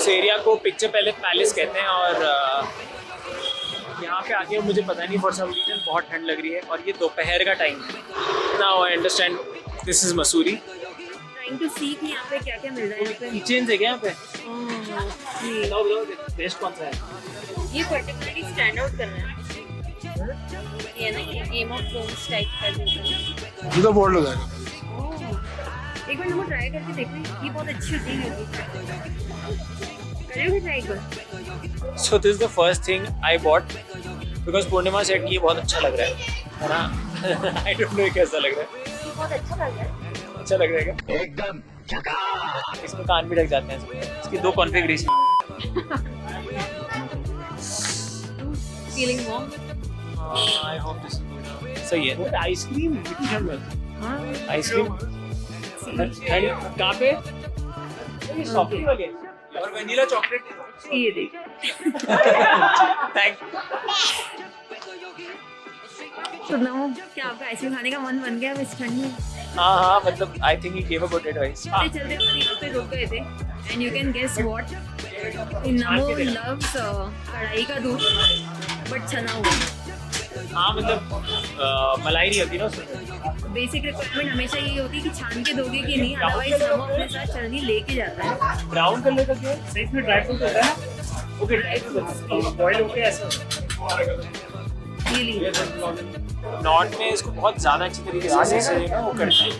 इस एरिया को picture palace कहते हैं और यहाँ पे आके मुझे पता नहीं फॉर सम रीजन बहुत ठंड लग रही है और ये दोपहर का टाइम है। Now I understand this is Mussoorie. Trying to see कि यहाँ पे क्या क्या मिल रहा है। यहाँ पे किचन है क्या यहाँ पे? ये बताओ बेस्ट कौन सा है? ये पर्टिकुलरली स्टैंड आउट कर रहा है। ये ना ये गेम ऑफ थ्रोन्स टाइप का जो है। ये तो बोर्ड हो जाएगा। एक बार हम ट्राई करके देखो, ये बहुत अच्छी होती है। करेंगे ट्राई कर। So this is the first thing I bought because Purnima set की बहुत अच्छा लग रहा है ना? I don't know कैसा लग रहा है। ये बहुत अच्छा लग रहा है। अच्छा लग रहा है क्या? एकदम झकास। इसमें कान भी ढक जाते हैं। इसकी 2 configuration. Feeling warm. I hope this is good. सही है। वो आइसक्रीम कितनी ठंड में? हाँ आइसक्रीम ठंड कहाँ पे? ये चॉकलेट वाली है और वनीला चॉकलेट। ये देख। थैंक तो ना क्या आपका आइसक्रीम खाने का मन बन गया इस ठंड में? हाँ मतलब I think he give a good advice. चलते चलते यहाँ पे रुक गए थे and you can guess what, Namo loves कढ़ाई का दूध बट छना हुआ। हाँ मतलब मलाई नहीं होती ना उसमें। बेसिक रिक्वायरमेंट हमेशा ये होती है कि छान के दोगे कि नहीं, अदरवाइज नमो अपने साथ चलनी लेके जाता है। ब्राउन कलर का क्या? सही में ड्राई फ्रूट होता है। ओके ड्राई फ्रूट बॉयल होके ऐसा ये नॉर्थ में इसको बहुत ज़्यादा अच्छी तरीके से वो करते हैं,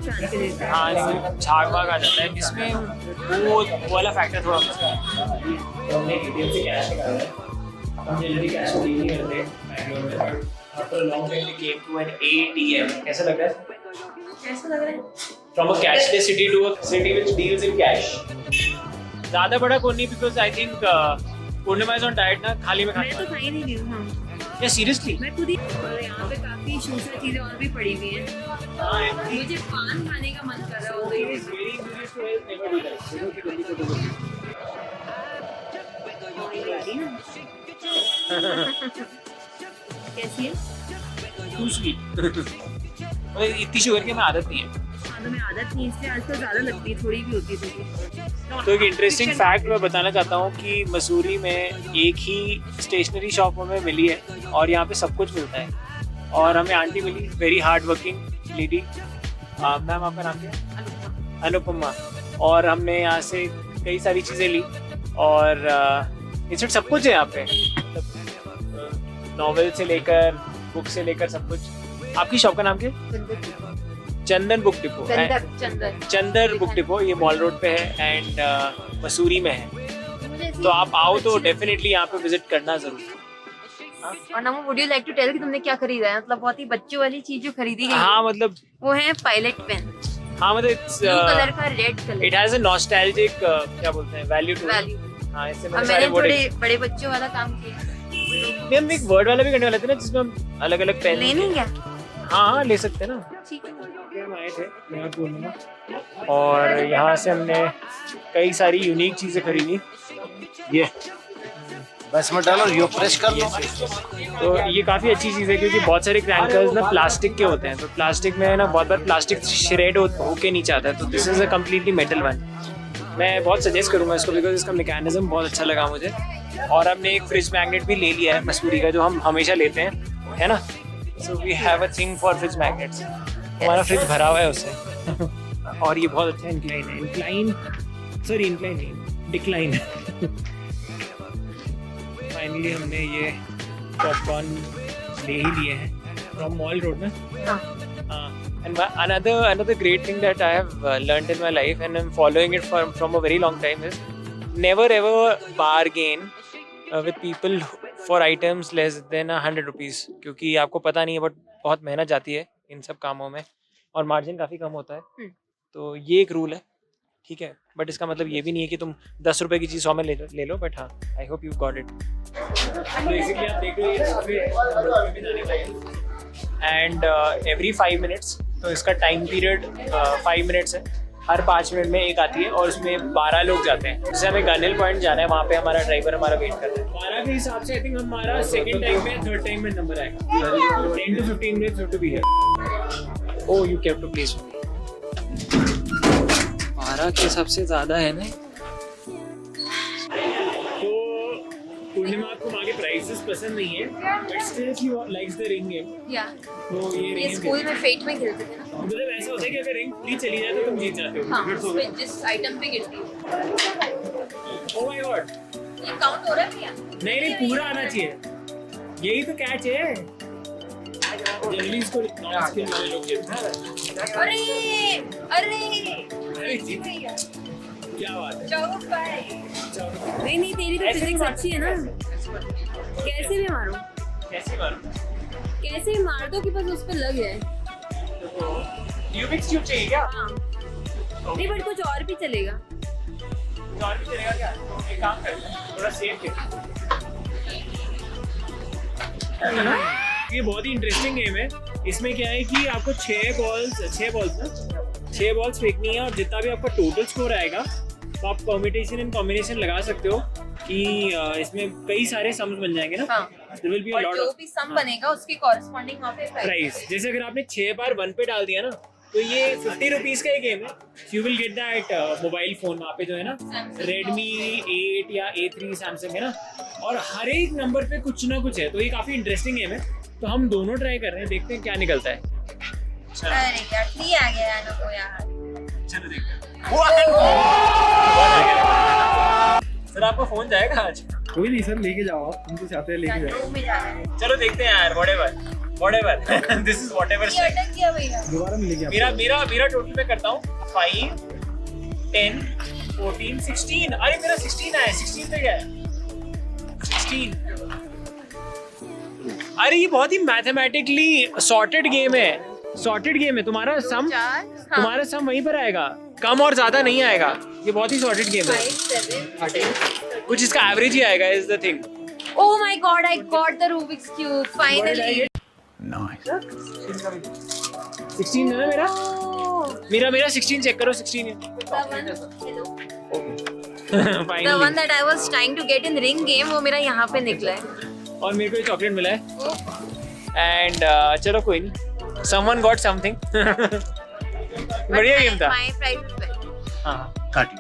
छान के देता है। हाँ इसमें झाग वाग आ जाता है। इसमें वो वाला फैक्टर थोड़ा हमने ATM से कैश निकाला है। हम जल्दी कैश को डील नहीं करते बैंगलोर में। After long time we came to an ATM। कैसा लग रहा है? कैसा लग रहा है? From a cashless city to a city which deals in cash. ज़्यादा बड़ा कौन नहीं because I think Purnima is on diet ना, खाली में मैं खाता तो खा ही नहीं रही हूँ। हाँ या सीरियसली? मैं खुद ही। और यहाँ पे काफी शूसा चीजें और भी पड़ी हुई हैं। मुझे पान खाने का मन कर रहा है। कैसी है? To sweet. इतनी शुगर की हमें आदत नहीं है। हाँ तो मैं आदत नहीं, इसलिए आजकल ज्यादा लगती है, थोड़ी भी होती है तो एक इंटरेस्टिंग फैक्ट मैं बताना चाहता हूँ कि मसूरी में एक ही स्टेशनरी शॉप हमें मिली है और यहाँ पे सब कुछ मिलता है। और हमें आंटी मिली, very hard working lady. Ma'am आपका नाम क्या है? अनुपमा। और हमने यहाँ से कई सारी चीज़ें ली और इस सब कुछ है यहाँ पे, नॉवेल से लेकर बुक से लेकर सब कुछ। आपकी शॉप का नाम क्या है? चंदन बुक डिपो। चंदन बुक डिपो, ये मॉल रोड पे है एंड मसूरी में है। तो आप आओ तो डेफिनेटली यहाँ पे विजिट करना जरूर। और Namo would you like to tell कि तुमने क्या खरीदा है? मतलब बहुत ही बच्चों वाली चीज जो खरीदी गई। हाँ मतलब वो है पायलट पेन। हाँ मतलब इट्स ब्लू कलर का, red colour. It has a nostalgic क्या बोलते हैं वैल्यू टू इट। हाँ इससे मैंने थोड़े बड़े बच्चों वाला काम किया। हम एक वर्ड वाला भी करने वाले थे ना जिसमें हम अलग अलग पेन लेने क्या? हाँ ले सकते हैं ना। ठीक है। हम आए थे यहाँ पूर्णिमा और यहाँ से हमने कई सारी यूनिक चीजें खरीदी। ये बस में डालो, यो प्रेस कर लो। तो ये काफ़ी अच्छी चीज़ है क्योंकि बहुत सारे क्रैंकर्स ना प्लास्टिक के होते हैं, तो प्लास्टिक में ना बहुत बार प्लास्टिक श्रेड होके नीचे आता है। तो this is a completely metal one. मैं बहुत सजेस्ट करूँगा इसको बिकॉज इसका मैकेनिज्म बहुत अच्छा लगा मुझे। और हमने एक फ्रिज मैग्नेट भी ले लिया है मसूरी का, जो हम हमेशा लेते हैं, है ना। So we have a thing for fridge magnets. हमारा फ्रिज भरा हुआ है उससे। और ये बहुत अच्छा इंक्लाइन है। इंक्लाइन नहीं, डिक्लाइन। फाइनली हमने ये पॉपकॉर्न ले ही लिए हैं फ्रॉम मॉल रोड ना। And another great thing that I have learned in my life and I'm following it from a very long time is never ever bargain with people for items less than 100 rupees, क्योंकि आपको पता नहीं है but बहुत मेहनत जाती है इन सब कामों में और मार्जिन काफ़ी कम होता है। तो ये एक रूल है, ठीक है। बट इसका मतलब ये भी नहीं है कि तुम 10 रुपए की चीज़ 100 में ले लो बट हाँ, I hope you got it. Basically आप देख रहे एंड एवरी 5 मिनट्स, तो इसका टाइम पीरियड 5 मिनट्स है। हर 5 मिनट में एक आती है और उसमें 12 लोग जाते हैं। जैसे हमें गन हिल पॉइंट जाना है, वहाँ पे हमारा ड्राइवर हमारा वेट कर रहा है। 12 के हिसाब से आई थिंक हमारा सेकंड टाइम में थर्ड टाइम में नंबर आएगा। 10 to 15 minutes to be here. Oh you kept to place 12 के हिसाब से ज़्यादा है ना। पूर्णिमा को माँ के प्राइसेस पसंद नहीं है, but still she likes the ring game. या तो ये ये रिंग स्कूल में फेट में खेलते थे ना। मतलब ऐसा होता है कि अगर रिंग फ्री चली जाए तो तुम जीत जाते हो। हाँ, उसमें जिस आइटम पे गिरती है। ओह माय गॉड, ये काउंट हो रहा है भैया? नहीं पूरा आना चाहिए, यही तो कैच है। जनरली इसको नॉन स्किल वाले लोग खेलते हैं। अरे अरे जी भैया, क्या बात है। चौक भाई। नहीं तेरी तो फिजिक्स अच्छी है ना, कैसे भी मारो, कैसे मारूं? कैसे भी मार दो कि बस उस पर लग जाए। क्यूबिक्स क्यूब चाहिए क्या? हाँ नहीं, बट कुछ और भी चलेगा। और भी चलेगा क्या? एक काम करते हैं, थोड़ा सेफ है। ये बहुत ही इंटरेस्टिंग गेम है। इसमें क्या है कि आपको 6 बॉल्स फेंकनी है और जितना भी आपका टोटल स्कोर आएगा तो आप परम्यूटेशन एंड कॉम्बिनेशन लगा सकते हो कि इसमें कई सारे सम्स बन जाएंगे ना। हाँ। There will be a और lot जो of भी सम बनेगा उसके कॉरेस्पॉन्डिंग वहाँ पे प्राइस। जैसे अगर आपने 6 बार 1 पे डाल दिया ना तो ये 50 रुपीज का ही गेम है। You will get that mobile phone वहाँ पे जो है ना, Redmi 8 या A3 सैमसंग है ना, और हर एक नंबर पे कुछ ना कुछ है। तो ये काफी इंटरेस्टिंग गेम है, तो हम दोनों ट्राई कर रहे हैं, देखते हैं क्या निकलता है। अरे यार 3 आ गया है ना वो यार। चलो देखते हैं। सर आपका फोन जाएगा आज? कोई नहीं सर, लेके जाओ आप, तुम तो चाहते हैं लेके जाओ। रूम में जाना है। चलो देखते हैं यार, whatever this is whatever ये अटक गया भैया। दोबारा मिलेगी आपको। मेरा टोटल में करता हूँ 5 10 14 16। अरे मेरा 16 आया, 16 पे क्या है? 16। अरे ये बहुत ही मैथमेटिकली सॉर्टेड गेम है। तुम्हारा सम 4 तुम्हारा सम वहीं पर आएगा, कम और ज्यादा नहीं आएगा। ये बहुत ही सॉर्टेड गेम है, 5 7 कुछ इसका एवरेज ही आएगा, is the thing. Oh my god, I got the Rubik's Cube finally. 16 है ना मेरा? Oh, मेरा 16 चेक करो, 16 है। the one, hello. The Finally. one that I was trying to get in ring game, वो मेरा यहाँ पे निकला है। और मेरे को ये चॉकलेट मिला है। Oh, एंड चलो कोई नहीं, समवन गॉट समथिंग। बढ़िया गेम था। My prize is better. हाँ काटी।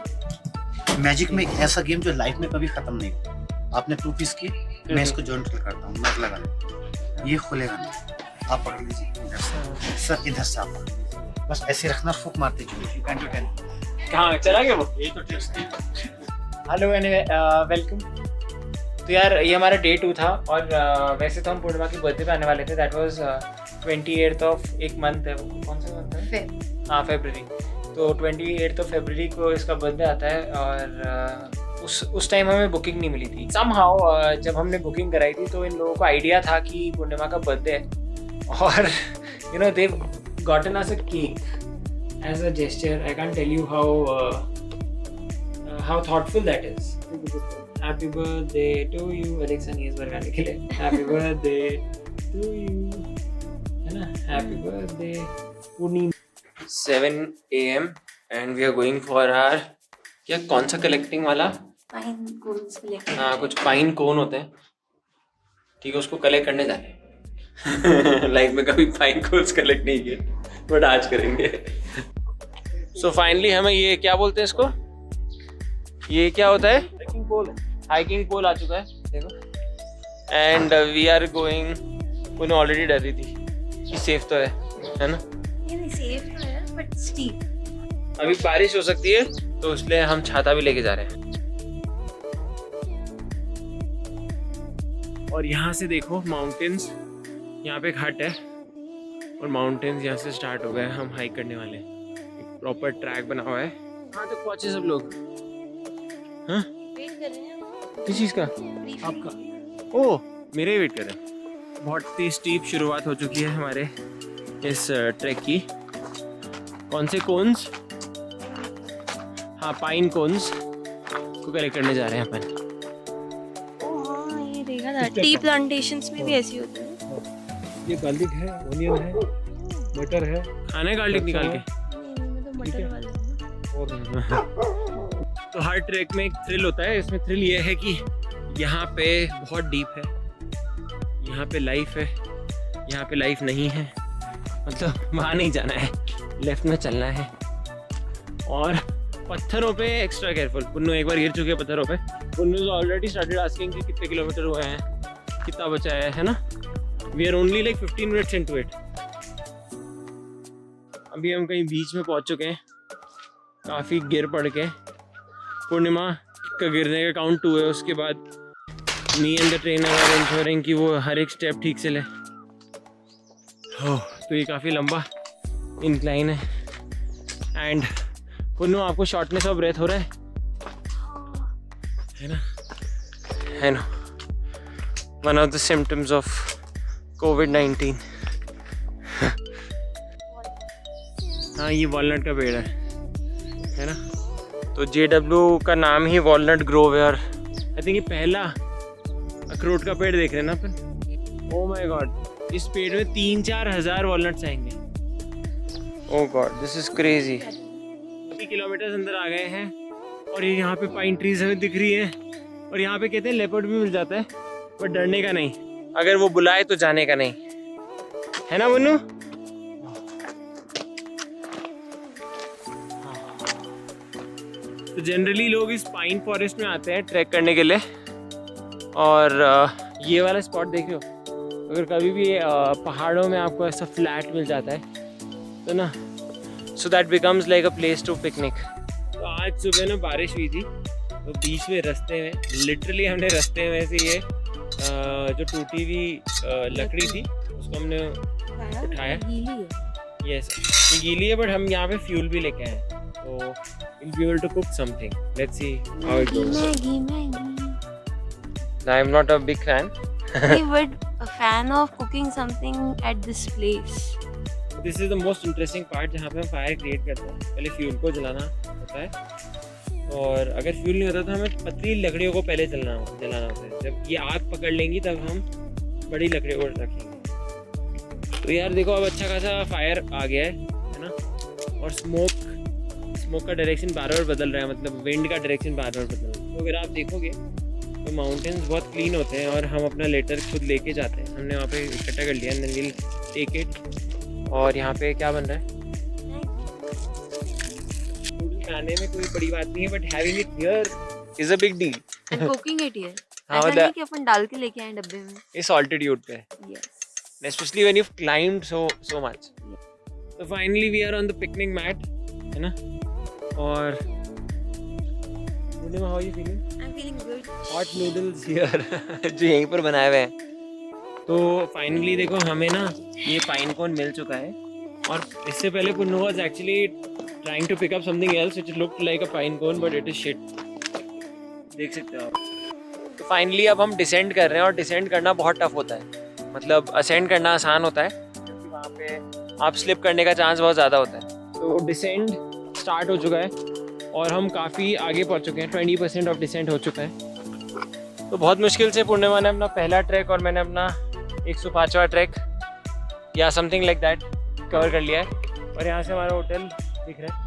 मैजिक में एक ऐसा गेम जो लाइफ में कभी खत्म नहीं होगा। आपने 2 पीस की, मैं इसको जॉइंट करता हूँ, मैं लगा लेता हूँ, ये खुलेगा नहीं, आप पकड़ लीजिए इधर से, सर इधर से आप पकड़ लीजिए, बस ऐसे रखना, फूक मारते चलिए। 10 to 10। कहाँ चला गया वो? यही तो टिप्स थी। Hello anyway, welcome. तो यार ये हमारा डे 2 था, और वैसे तो हम पूर्णिमा की बर्थडे पे आने वाले थे। दैट वाज 28th ऑफ एक मंथ है, वो कौन सा मंथ है? हाँ फरवरी। तो 28th ऑफ फरवरी को इसका बर्थडे आता है, और उस टाइम हमें बुकिंग नहीं मिली थी। समहाउ जब हमने बुकिंग कराई थी तो इन लोगों को आइडिया था कि पूर्णिमा का बर्थडे है, और you know they gotten us a cake as a gesture. I can't tell you how thoughtful that is. Happy birthday to you, Alexa नीज बरगाने के लिए हैप्पी बर्थडे टू यू, है ना? Happy birthday Purnima. 7 AM and we are going for hour, क्या कौन सा collecting वाला? Pine cones collecting. हाँ कुछ पाइन कोन होते हैं, ठीक है, उसको कलेक्ट करने जाते हैं। लाइफ में कभी पाइन कोन्स कलेक्ट नहीं किए, बट आज करेंगे। सो फाइनली हमें ये क्या बोलते हैं इसको, ये क्या होता है? हाइकिंग पोल आ चुका है, देखो। एंड वी आर गोइंग, उन्हें ऑलरेडी डर रही थी कि सेफ तो है ना? ये नहीं सेफ तो है, but steep. अभी बारिश हो सकती है, तो इसलिए हम छाता भी लेके जा रहे हैं। और यहाँ से देखो माउंटेन्स, यहाँ पे एक हट है और माउंटेन्स यहाँ से स्टार्ट हो गए। हम हाइक करने वाले हैं, एक प्रॉपर ट्रैक बना हुआ है। कहाँ तक पहुँचे सब लोग? हाँ Wait कर रहे हैं। किस चीज़ का? Briefly. ओह मेरे ही वेट कर रहे हैं। बहुत ही स्टीप शुरुआत हो चुकी है हमारे इस ट्रैक की। कौन से कोन्स? हाँ पाइन कोन्स को कलेक्ट करने जा रहे हैं अपन। टी प्लांटेशंस में भी ऐसी होता है। ये गार्लिक है, ओनियन है, मटर है, खाना है गार्लिक निकाल के। तो मटर वाले और तो हर ट्रैक में एक थ्रिल होता है। इसमें थ्रिल ये है कि यहाँ पे बहुत डीप है, यहाँ पे लाइफ है, यहाँ पे लाइफ नहीं है, मतलब वहाँ नहीं जाना है, लेफ्ट में चलना है। और पत्थरों पे एक्स्ट्रा केयरफुल। पुन्नू एक बार गिर चुके हैं पत्थरों पे। पुन्नू ऑलरेडी स्टार्टेड आस्किंग कि कितने किलोमीटर हुए हैं, कितना बचा है ना। We are only like 15 minutes into it. अभी हम कहीं बीच में पहुंच चुके हैं, काफ़ी गिर पड़ के। पूर्णिमा का गिरने का काउंट 2 है, उसके बाद me and the trainer are ensuring कि वो हर एक स्टेप ठीक से ले। तो ये काफ़ी लंबा इंक्लाइन है। एंड पुन्नू आपको शॉर्टनेस ऑफ ब्रेथ हो रहा है ना? है ना, one of the symptoms of कोविड-19। हाँ, ये वॉलनट का पेड़ है ना। तो JW का नाम ही वॉलनट ग्रोव है। और आई थिंक ये पहला अखरोट का पेड़ देख रहे हैं ना अपन। ओह माय गॉड, इस पेड़ में 3-4 हज़ार वॉलनट्स आएंगे। Oh god, this is crazy. 30 kilometre अंदर आ गए हैं और ये यहाँ पे पाइन ट्रीज हमें दिख रही है। और यहाँ पे कहते हैं लेपर्ड भी मिल जाता है, बट डरने का नहीं, अगर वो बुलाए तो जाने का नहीं, है ना मुन्नू? तो जनरली लोग इस पाइन फॉरेस्ट में आते हैं ट्रैक करने के लिए। और ये वाला स्पॉट देखो, अगर कभी भी पहाड़ों में आपको ऐसा फ्लैट मिल जाता है तो ना, so that becomes like a place to picnic. तो आज सुबह ना बारिश हुई थी, तो बीच में रास्ते में लिटरली हमने रास्ते में से ये जो टूटी हुई लकड़ी थी उसको हमने उठाया। यस, ये गीली है, बट हम यहाँ पे फ्यूल भी लेके आए, तो we'll be able to cook something. Let's see how it goes. Maggie. I'm not a big fan. But a fan of cooking something at this place. This is the most interesting part, जहाँ पे हम fire create करते हैं। पहले fuel को जलाना होता है, और अगर फ्यूल नहीं होता तो हमें पतली लकड़ियों को पहले जलाना होता है। जब ये आग पकड़ लेंगी तब हम बड़ी लकड़ियों को रखेंगे। तो यार देखो, अब अच्छा खासा फायर आ गया है ना। और स्मोक का डायरेक्शन बार बार बदल रहा है, मतलब विंड का डायरेक्शन बार बार बदल रहा है। तो अगर आप देखोगे तो माउंटेन्स बहुत क्लीन होते हैं, और हम अपना लेटर खुद लेके जाते हैं। हमने वहाँ पे इकट्ठा कर लिया, देन विल टेक इट। और यहाँ पे क्या बन रहा है? खाने में कोई बड़ी बात नहीं है, but having it here is a big deal. And cooking it here. हाँ, ऐसा नहीं कि अपन डाल के लेके आए डब्बे में। इस ऑल्टीट्यूड पे, Yes. especially when you've climbed so much. So finally we are on the picnic mat, है ना। और how are you feeling? I'm feeling good. Hot noodles here जो यहीं पर बनाए हुए हैं। तो फाइनली देखो, हमें ना ये पाइन कोन मिल चुका है। और इससे पहले Punnu was actually trying to pick up something else which looked like a pine cone, but it is shit. देख सकते हो आप। तो फाइनली अब हम डिसेंड कर रहे हैं, और डिसेंड करना बहुत टफ होता है। मतलब असेंड करना आसान होता है, क्योंकि वहाँ पे आप स्लिप करने का चांस बहुत ज़्यादा होता है। तो डिसेंड स्टार्ट हो चुका है, और हम काफ़ी आगे पहुँच चुके हैं। 20% ऑफ डिसेंट हो चुका है। तो बहुत मुश्किल से पूर्णिमा ने अपना पहला ट्रैक और मैंने अपना 105वां ट्रैक या समथिंग लाइक दैट कवर कर लिया है। और यहाँ से हमारा होटल दिख रहा है।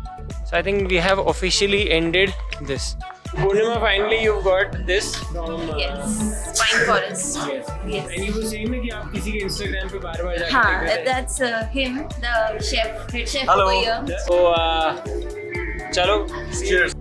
So I think we have officially ended this. Purnima, finally you got this from Yes. Pine forest. Yes. And you were saying कि आप किसी के इंस्टाग्राम पे बार-बार जाके हाँ, देख रहे थे। that's him, the chef, head chef Hello. over here. So चलो, cheers.